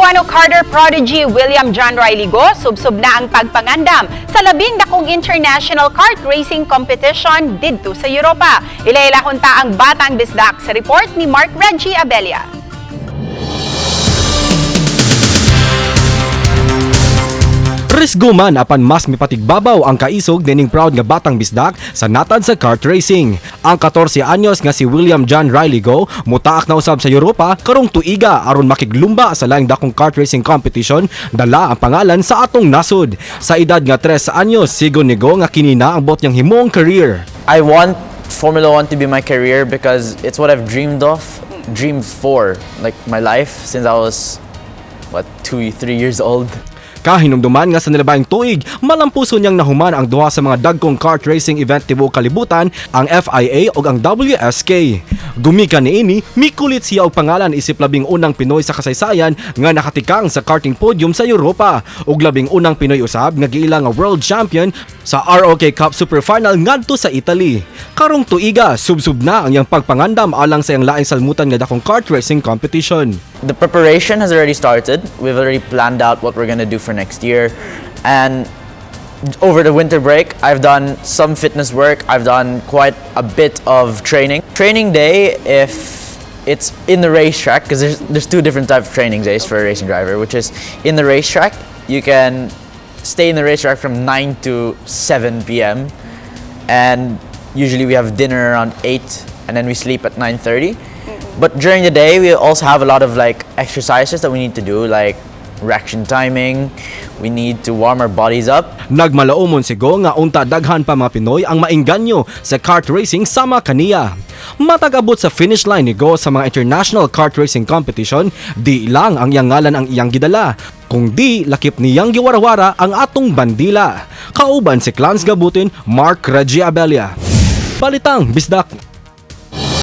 Cebuano Carter prodigy William John Riley Go subsub na ang pagpangandam sa labing dakong international kart racing competition didto sa Europa. Ilailahunta ang Batang Bisdak sa report ni Mark Reggie Abelia. Risgo man apan mas mipatigbabaw ang kaisog nining proud nga Batang Bisdak sa natad sa kart racing. Ang 14 anyos nga si William John Riley Go mutaak na usab sa Europa karong tuiga aron makiglumba sa laing dakong kart racing competition dala ang pangalan sa atong nasod. Sa edad nga 3 anyos sigon ni Go nga kinina ang bot niyang himong career. I want Formula 1 to be my career because it's what I've dreamed for like my life since I was 2-3 years old. Kahinumduman nga sa nilabayang tuig, malampuson niyang nahuman ang duha sa mga dagkong kart racing event tibuok kalibutan, ang FIA ug ang WSK. Gumikan niini, mikulit siya og pangalan isip labing unang Pinoy sa kasaysayan nga nakatikang sa karting podium sa Europa ug labing unang Pinoy usab nga giila nga world champion sa ROK Cup Super Final ngadto sa Italy. Karong tuiga, subsub na ang iyang pagpangandam alang sa iyang laing salmutan nga dakong kart racing competition. The preparation has already started. We've already planned out what we're gonna do for next year, and over the winter break I've done some fitness work. I've done quite a bit of training day if it's in the racetrack, because there's two different types of training days for a racing driver, which is in the racetrack you can stay in the racetrack from 9 to 7 p.m. and usually we have dinner around 8 and then we sleep at 9:30. But during the day, we also have a lot of like exercises that we need to do, like reaction timing. We need to warm our bodies up. Nagmalaumon si Go nga unta daghan pa mga Pinoy ang maengganyo sa kart racing sama kaniya. Matag-abot sa finish line ni Go sa mga international kart racing competition, di lang ang iyang ngalan ang iyang gidala, kung di lakip niyang giwarawara ang atong bandila. Kauban si Clans Gabutin, Mark Reggie Abelia. Balitang Bisdak.